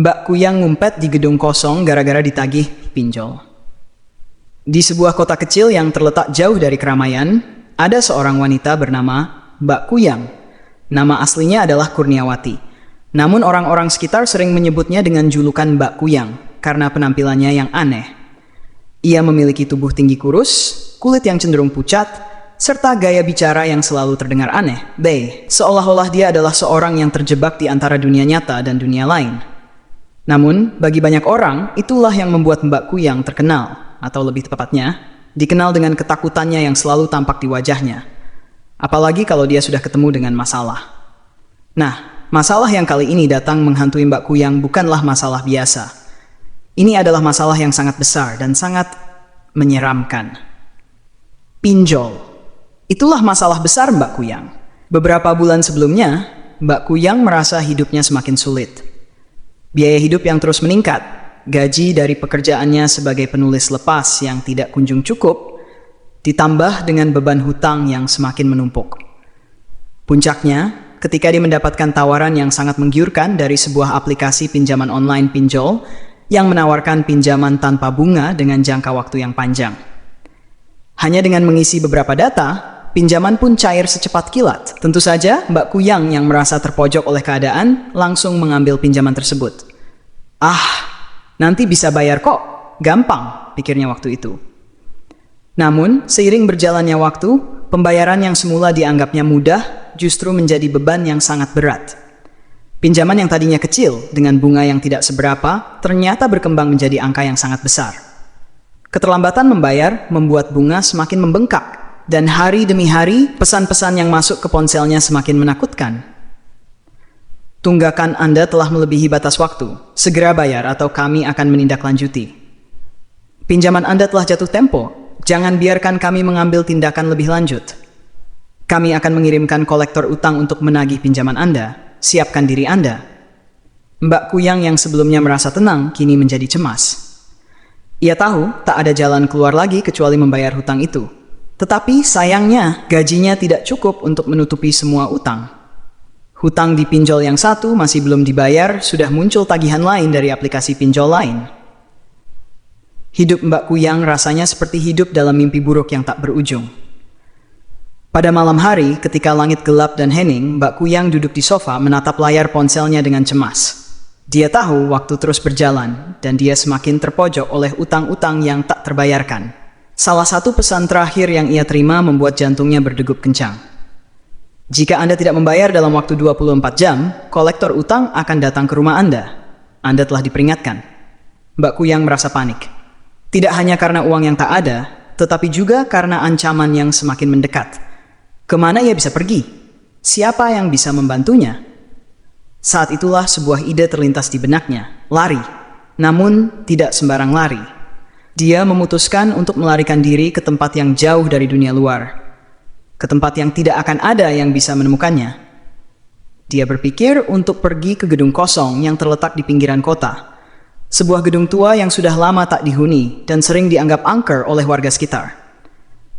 Mbak Kuyang ngumpet di gedung kosong gara-gara ditagih pinjol. Di sebuah kota kecil yang terletak jauh dari keramaian, ada seorang wanita bernama Mbak Kuyang. Nama aslinya adalah Kurniawati. Namun orang-orang sekitar sering menyebutnya dengan julukan Mbak Kuyang karena penampilannya yang aneh. Ia memiliki tubuh tinggi kurus, kulit yang cenderung pucat, serta gaya bicara yang selalu terdengar aneh. Seolah-olah dia adalah seorang yang terjebak di antara dunia nyata dan dunia lain. Namun, bagi banyak orang, itulah yang membuat Mbak Kuyang terkenal, atau lebih tepatnya, dikenal dengan ketakutannya yang selalu tampak di wajahnya. Apalagi kalau dia sudah ketemu dengan masalah. Nah, masalah yang kali ini datang menghantui Mbak Kuyang bukanlah masalah biasa. Ini adalah masalah yang sangat besar dan sangat menyeramkan. Pinjol. Itulah masalah besar Mbak Kuyang. Beberapa bulan sebelumnya, Mbak Kuyang merasa hidupnya semakin sulit. Biaya hidup yang terus meningkat, gaji dari pekerjaannya sebagai penulis lepas yang tidak kunjung cukup, ditambah dengan beban hutang yang semakin menumpuk. Puncaknya, ketika dia mendapatkan tawaran yang sangat menggiurkan dari sebuah aplikasi pinjaman online pinjol yang menawarkan pinjaman tanpa bunga dengan jangka waktu yang panjang. Hanya dengan mengisi beberapa data, pinjaman pun cair secepat kilat. Tentu saja, Mbak Kuyang yang merasa terpojok oleh keadaan langsung mengambil pinjaman tersebut. Nanti bisa bayar kok, gampang, pikirnya waktu itu. Namun, seiring berjalannya waktu, pembayaran yang semula dianggapnya mudah justru menjadi beban yang sangat berat. Pinjaman yang tadinya kecil dengan bunga yang tidak seberapa ternyata berkembang menjadi angka yang sangat besar. Keterlambatan membayar membuat bunga semakin membengkak. Dan hari demi hari, pesan-pesan yang masuk ke ponselnya semakin menakutkan. Tunggakan Anda telah melebihi batas waktu. Segera bayar atau kami akan menindaklanjuti. Pinjaman Anda telah jatuh tempo. Jangan biarkan kami mengambil tindakan lebih lanjut. Kami akan mengirimkan kolektor utang untuk menagih pinjaman Anda. Siapkan diri Anda. Mbak Kuyang yang sebelumnya merasa tenang, kini menjadi cemas. Ia tahu tak ada jalan keluar lagi kecuali membayar hutang itu. Tetapi sayangnya, gajinya tidak cukup untuk menutupi semua utang. Hutang di pinjol yang satu masih belum dibayar, sudah muncul tagihan lain dari aplikasi pinjol lain. Hidup Mbak Kuyang rasanya seperti hidup dalam mimpi buruk yang tak berujung. Pada malam hari, ketika langit gelap dan hening, Mbak Kuyang duduk di sofa menatap layar ponselnya dengan cemas. Dia tahu waktu terus berjalan, dan dia semakin terpojok oleh utang-utang yang tak terbayarkan. Salah satu pesan terakhir yang ia terima membuat jantungnya berdegup kencang. Jika Anda tidak membayar dalam waktu 24 jam, kolektor utang akan datang ke rumah Anda. Anda telah diperingatkan. Mbak Kuyang merasa panik. Tidak hanya karena uang yang tak ada, tetapi juga karena ancaman yang semakin mendekat. Kemana ia bisa pergi? Siapa yang bisa membantunya? Saat itulah sebuah ide terlintas di benaknya. Lari. Namun tidak sembarang lari. Dia memutuskan untuk melarikan diri ke tempat yang jauh dari dunia luar. Ke tempat yang tidak akan ada yang bisa menemukannya. Dia berpikir untuk pergi ke gedung kosong yang terletak di pinggiran kota. Sebuah gedung tua yang sudah lama tak dihuni dan sering dianggap angker oleh warga sekitar.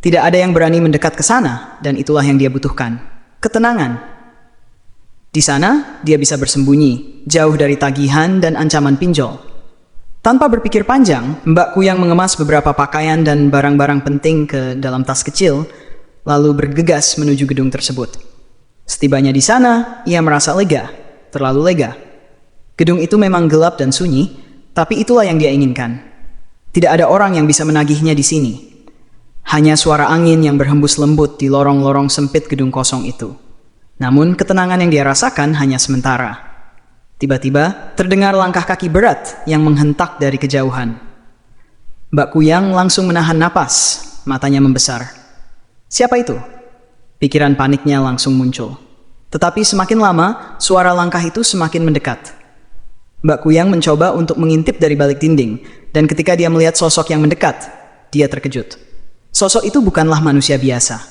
Tidak ada yang berani mendekat ke sana dan itulah yang dia butuhkan. Ketenangan. Di sana, dia bisa bersembunyi, jauh dari tagihan dan ancaman pinjol. Tanpa berpikir panjang, Mbak Kuyang mengemas beberapa pakaian dan barang-barang penting ke dalam tas kecil, lalu bergegas menuju gedung tersebut. Setibanya di sana, ia merasa lega, terlalu lega. Gedung itu memang gelap dan sunyi, tapi itulah yang dia inginkan. Tidak ada orang yang bisa menagihnya di sini. Hanya suara angin yang berhembus lembut di lorong-lorong sempit gedung kosong itu. Namun, ketenangan yang dia rasakan hanya sementara. Tiba-tiba, terdengar langkah kaki berat yang menghentak dari kejauhan. Mbak Kuyang langsung menahan napas, matanya membesar. Siapa itu? Pikiran paniknya langsung muncul. Tetapi semakin lama, suara langkah itu semakin mendekat. Mbak Kuyang mencoba untuk mengintip dari balik dinding, dan ketika dia melihat sosok yang mendekat, dia terkejut. Sosok itu bukanlah manusia biasa.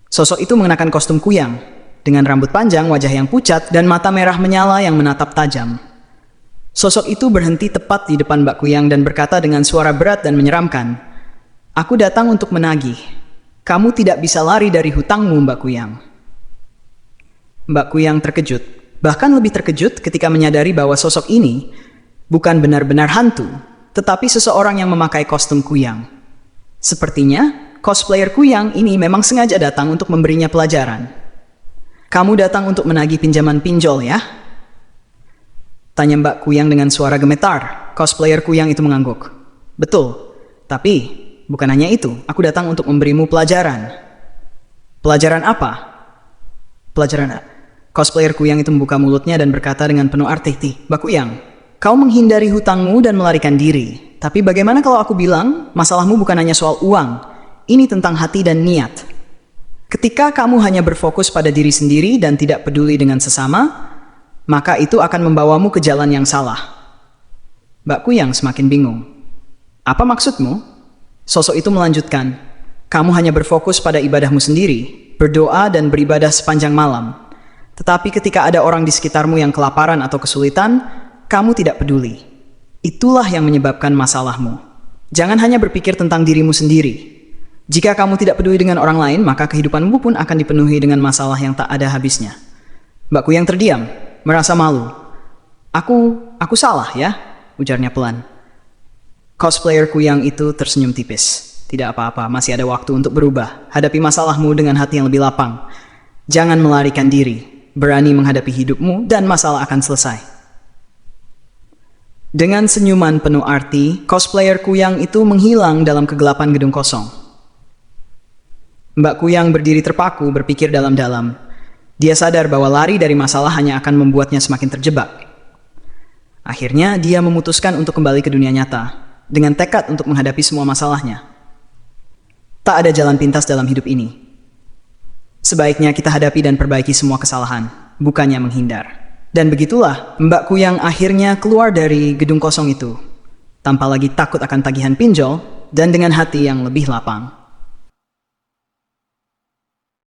Sosok itu mengenakan kostum kuyang, dengan rambut panjang, wajah yang pucat, dan mata merah menyala yang menatap tajam. Sosok itu berhenti tepat di depan Mbak Kuyang dan berkata dengan suara berat dan menyeramkan, "Aku datang untuk menagih. Kamu tidak bisa lari dari hutangmu, Mbak Kuyang." Mbak Kuyang terkejut, bahkan lebih terkejut ketika menyadari bahwa sosok ini Bukan benar-benar hantu, tetapi seseorang yang memakai kostum kuyang. Sepertinya, cosplayer kuyang ini memang sengaja datang untuk memberinya pelajaran. Kamu datang untuk menagih pinjaman pinjol ya? Tanya Mbak Kuyang dengan suara gemetar. Cosplayer kuyang itu mengangguk. Betul, tapi bukan hanya itu, aku datang untuk memberimu pelajaran. Pelajaran apa? Pelajaran. Cosplayer kuyang itu membuka mulutnya dan berkata dengan penuh arti, Mbak Kuyang, kau menghindari hutangmu dan melarikan diri. Tapi bagaimana kalau aku bilang, masalahmu bukan hanya soal uang, ini tentang hati dan niat. Ketika kamu hanya berfokus pada diri sendiri dan tidak peduli dengan sesama, maka itu akan membawamu ke jalan yang salah. Mbak Kuyang semakin bingung. Apa maksudmu? Sosok itu melanjutkan, kamu hanya berfokus pada ibadahmu sendiri, berdoa dan beribadah sepanjang malam. Tetapi ketika ada orang di sekitarmu yang kelaparan atau kesulitan, kamu tidak peduli. Itulah yang menyebabkan masalahmu. Jangan hanya berpikir tentang dirimu sendiri. Jika kamu tidak peduli dengan orang lain, maka kehidupanmu pun akan dipenuhi dengan masalah yang tak ada habisnya. Mbak Kuyang terdiam, merasa malu. Aku salah ya, ujarnya pelan. Cosplayer kuyang itu tersenyum tipis. Tidak apa-apa, masih ada waktu untuk berubah. Hadapi masalahmu dengan hati yang lebih lapang. Jangan melarikan diri. Berani menghadapi hidupmu dan masalah akan selesai. Dengan senyuman penuh arti, cosplayer kuyang itu menghilang dalam kegelapan gedung kosong. Mbak Kuyang berdiri terpaku berpikir dalam-dalam. Dia sadar bahwa lari dari masalah hanya akan membuatnya semakin terjebak. Akhirnya dia memutuskan untuk kembali ke dunia nyata, dengan tekad untuk menghadapi semua masalahnya. Tak ada jalan pintas dalam hidup ini. Sebaiknya kita hadapi dan perbaiki semua kesalahan, bukannya menghindar. Dan begitulah Mbak Kuyang akhirnya keluar dari gedung kosong itu, tanpa lagi takut akan tagihan pinjol dan dengan hati yang lebih lapang.